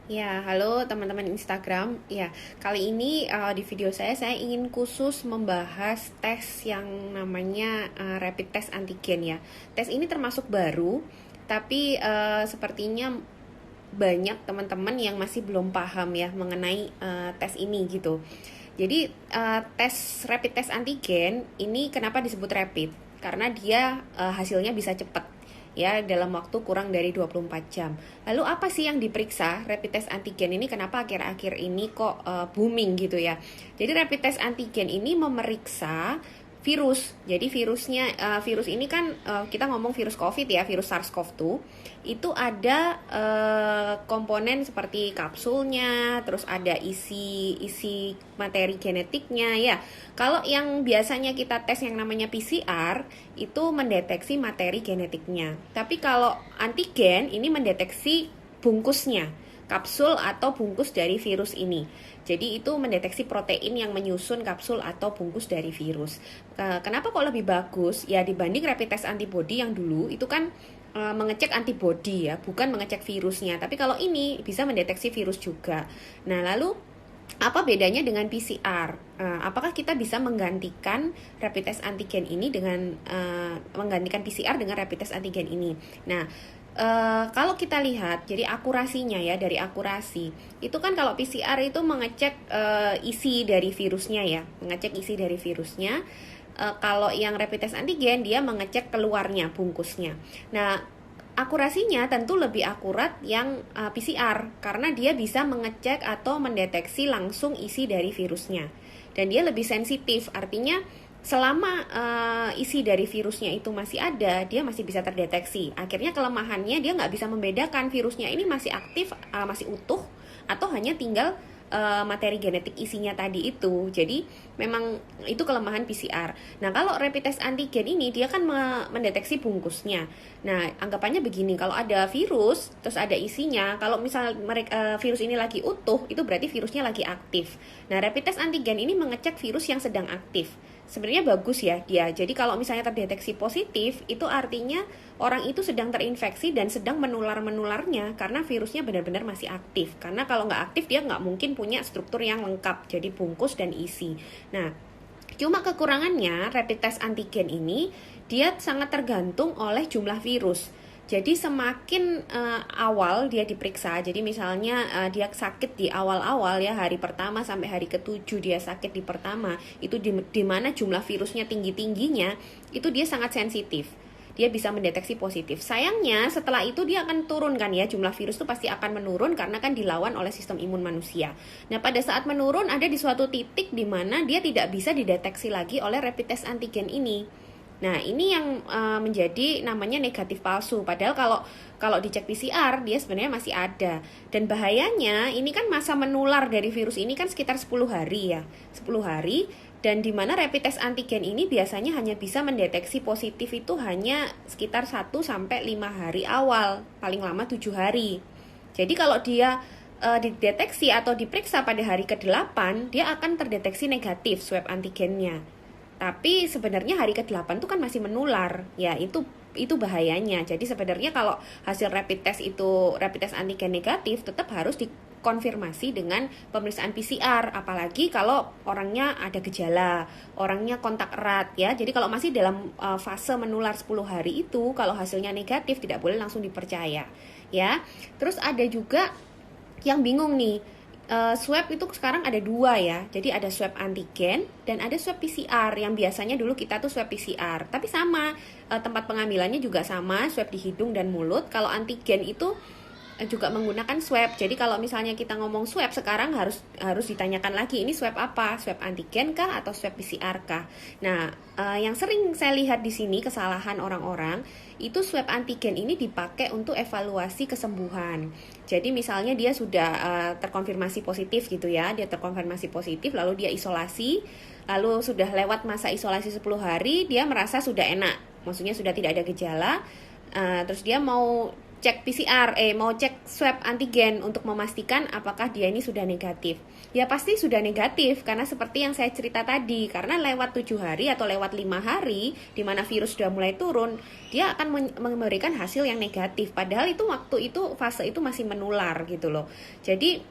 Ya, halo teman-teman Instagram. Ya, kali ini di video saya ingin khusus membahas tes yang namanya rapid test antigen ya. Tes ini termasuk baru, tapi sepertinya banyak teman-teman yang masih belum paham ya mengenai tes ini gitu. Jadi tes rapid test antigen ini kenapa disebut rapid? Karena dia hasilnya bisa cepat ya dalam waktu kurang dari 24 jam. Lalu apa sih yang diperiksa rapid test antigen ini, kenapa akhir-akhir ini kok booming gitu ya? Jadi rapid test antigen ini memeriksa virus. Jadi virus ini kan kita ngomong virus COVID ya, virus SARS-CoV-2. Itu ada komponen seperti kapsulnya, terus ada isi materi genetiknya ya. Kalau yang biasanya kita tes yang namanya PCR itu mendeteksi materi genetiknya. Tapi kalau antigen ini mendeteksi bungkusnya, kapsul atau bungkus dari virus ini. Jadi itu mendeteksi protein yang menyusun kapsul atau bungkus dari virus. Kenapa kok lebih bagus? Ya dibanding rapid test antibody yang dulu itu kan mengecek antibody ya, bukan mengecek virusnya. Tapi kalau ini bisa mendeteksi virus juga. Nah, lalu apa bedanya dengan PCR? Apakah kita bisa menggantikan rapid test antigen ini dengan menggantikan PCR dengan rapid test antigen ini? Nah, kalau kita lihat, jadi akurasinya ya, dari akurasi itu kan kalau PCR itu mengecek isi dari virusnya ya, mengecek isi dari virusnya. Kalau yang rapid test antigen dia mengecek keluarnya bungkusnya. Nah, akurasinya tentu lebih akurat yang PCR karena dia bisa mengecek atau mendeteksi langsung isi dari virusnya, dan dia lebih sensitif, artinya selama isi dari virusnya itu masih ada, dia masih bisa terdeteksi. Akhirnya kelemahannya dia nggak bisa membedakan virusnya ini masih aktif, masih utuh, atau hanya tinggal materi genetik isinya tadi itu. Jadi memang itu kelemahan PCR. Nah, kalau rapid test antigen ini dia kan mendeteksi bungkusnya. Nah, anggapannya begini, kalau ada virus terus ada isinya, kalau misal virus ini lagi utuh, itu berarti virusnya lagi aktif. Nah, rapid test antigen ini mengecek virus yang sedang aktif. Sebenarnya bagus ya dia. Jadi kalau misalnya terdeteksi positif, itu artinya orang itu sedang terinfeksi dan sedang menularnya karena virusnya benar-benar masih aktif. Karena kalau nggak aktif dia nggak mungkin punya struktur yang lengkap, jadi bungkus dan isi. Nah, cuma kekurangannya rapid test antigen ini dia sangat tergantung oleh jumlah virus. Jadi semakin awal dia diperiksa, jadi misalnya dia sakit di awal-awal ya, hari pertama sampai hari ketujuh dia sakit di pertama, itu di mana jumlah virusnya tinggi-tingginya, itu dia sangat sensitif. Dia bisa mendeteksi positif. Sayangnya setelah itu dia akan turun kan ya, jumlah virus itu pasti akan menurun karena kan dilawan oleh sistem imun manusia. Nah, pada saat menurun ada di suatu titik di mana dia tidak bisa dideteksi lagi oleh rapid test antigen ini. Nah, ini yang menjadi namanya negatif palsu. Padahal kalau dicek PCR dia sebenarnya masih ada. Dan bahayanya ini kan masa menular dari virus ini kan sekitar 10 hari ya. 10 hari, dan di mana rapid test antigen ini biasanya hanya bisa mendeteksi positif itu hanya sekitar 1 sampai 5 hari awal, paling lama 7 hari. Jadi kalau dia dideteksi atau diperiksa pada hari ke-8, dia akan terdeteksi negatif swab antigennya. Tapi sebenarnya hari ke-8 itu kan masih menular. Ya, itu bahayanya. Jadi sebenarnya kalau hasil rapid test antigen negatif, tetap harus dikonfirmasi dengan pemeriksaan PCR, apalagi kalau orangnya ada gejala, orangnya kontak erat ya. Jadi kalau masih dalam fase menular 10 hari itu, kalau hasilnya negatif tidak boleh langsung dipercaya ya. Terus ada juga yang bingung nih, swab itu sekarang ada dua ya. Jadi ada swab antigen dan ada swab PCR. Yang biasanya dulu kita tuh swab PCR, tapi sama, tempat pengambilannya juga sama, swab di hidung dan mulut. Kalau antigen itu juga menggunakan swab. Jadi kalau misalnya kita ngomong swab sekarang harus ditanyakan lagi, ini swab apa? Swab antigen kah atau swab PCR kah? Nah, yang sering saya lihat di sini kesalahan orang-orang itu swab antigen ini dipakai untuk evaluasi kesembuhan. Jadi misalnya dia sudah terkonfirmasi positif gitu ya, dia terkonfirmasi positif lalu dia isolasi, lalu sudah lewat masa isolasi 10 hari, dia merasa sudah enak, maksudnya sudah tidak ada gejala, terus dia mau cek PCR, mau cek swab antigen untuk memastikan apakah dia ini sudah negatif. Ya pasti sudah negatif, karena seperti yang saya cerita tadi, karena lewat 7 hari atau lewat 5 hari, di mana virus sudah mulai turun, dia akan memberikan hasil yang negatif. Padahal itu waktu itu, fase itu masih menular gitu loh. Jadi,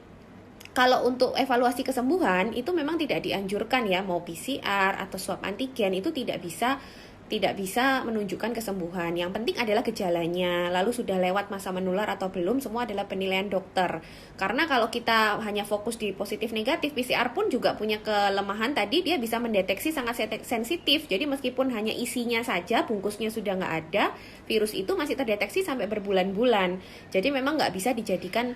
kalau untuk evaluasi kesembuhan, itu memang tidak dianjurkan ya, mau PCR atau swab antigen, itu tidak bisa menunjukkan kesembuhan. Yang penting adalah gejalanya, lalu sudah lewat masa menular atau belum, semua adalah penilaian dokter. Karena kalau kita hanya fokus di positif negatif, PCR pun juga punya kelemahan tadi, dia bisa mendeteksi sangat sensitif. Jadi meskipun hanya isinya saja, bungkusnya sudah nggak ada, virus itu masih terdeteksi sampai berbulan-bulan. Jadi memang nggak bisa dijadikan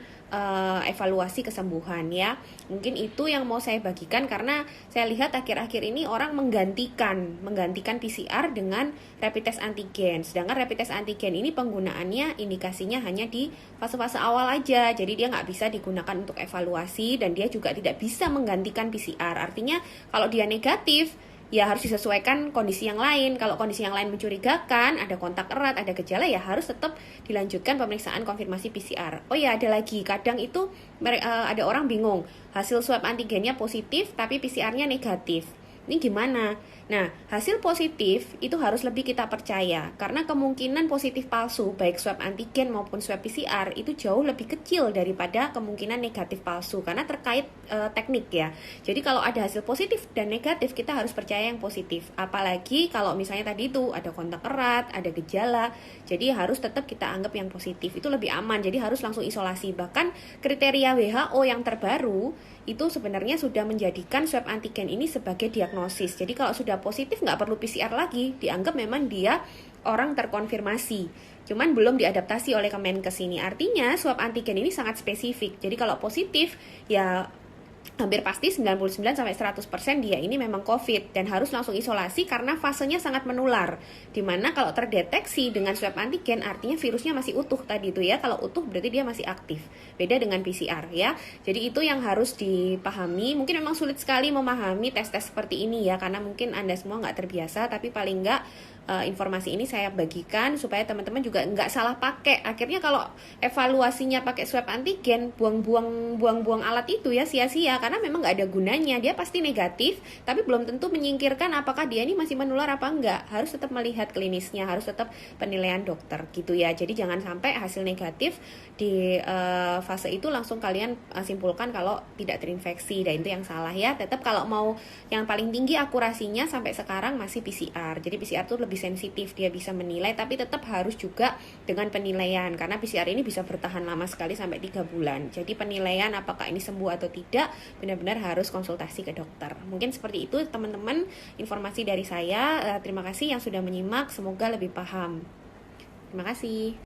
evaluasi kesembuhan ya. Mungkin itu yang mau saya bagikan, karena saya lihat akhir-akhir ini orang menggantikan PCR dengan rapid test antigen. Sedangkan rapid test antigen ini penggunaannya, indikasinya hanya di fase-fase awal aja. Jadi dia nggak bisa digunakan untuk evaluasi, dan dia juga tidak bisa menggantikan PCR. Artinya kalau dia negatif, ya harus disesuaikan kondisi yang lain. Kalau kondisi yang lain mencurigakan, ada kontak erat, ada gejala, ya harus tetap dilanjutkan pemeriksaan konfirmasi PCR. Oh ya, ada lagi, kadang itu ada orang bingung, hasil swab antigennya positif tapi PCR-nya negatif. Ini gimana? Nah, hasil positif itu harus lebih kita percaya, karena kemungkinan positif palsu, baik swab antigen maupun swab PCR, itu jauh lebih kecil daripada kemungkinan negatif palsu, karena terkait teknik ya. Jadi kalau ada hasil positif dan negatif, kita harus percaya yang positif. Apalagi kalau misalnya tadi itu ada kontak erat, ada gejala, jadi harus tetap kita anggap yang positif. Itu lebih aman, jadi harus langsung isolasi. Bahkan kriteria WHO yang terbaru, itu sebenarnya sudah menjadikan swab antigen ini sebagai diagnosis. Jadi kalau sudah positif nggak perlu PCR lagi, dianggap memang dia orang terkonfirmasi. Cuman belum diadaptasi oleh Kemenkes ini. Artinya swab antigen ini sangat spesifik. Jadi kalau positif, ya hampir pasti 99-100% dia ini memang COVID, dan harus langsung isolasi karena fasenya sangat menular. Dimana kalau terdeteksi dengan swab antigen, artinya virusnya masih utuh tadi itu ya. Kalau utuh berarti dia masih aktif. Beda dengan PCR ya. Jadi itu yang harus dipahami. Mungkin memang sulit sekali memahami tes-tes seperti ini ya, karena mungkin Anda semua nggak terbiasa, tapi paling nggak informasi ini saya bagikan supaya teman-teman juga nggak salah pakai. Akhirnya kalau evaluasinya pakai swab antigen, buang-buang alat itu ya, sia-sia, karena memang nggak ada gunanya. Dia pasti negatif, tapi belum tentu menyingkirkan apakah dia ini masih menular apa enggak. Harus tetap melihat klinisnya, harus tetap penilaian dokter gitu ya. Jadi jangan sampai hasil negatif di fase itu langsung kalian simpulkan kalau tidak terinfeksi, dan itu yang salah ya. Tetap kalau mau yang paling tinggi akurasinya sampai sekarang masih PCR. Jadi PCR itu lebih sensitif, dia bisa menilai, tapi tetap harus juga dengan penilaian, karena PCR ini bisa bertahan lama sekali sampai 3 bulan. Jadi penilaian apakah ini sembuh atau tidak, benar-benar harus konsultasi ke dokter. Mungkin seperti itu teman-teman informasi dari saya. Terima kasih yang sudah menyimak, semoga lebih paham. Terima kasih.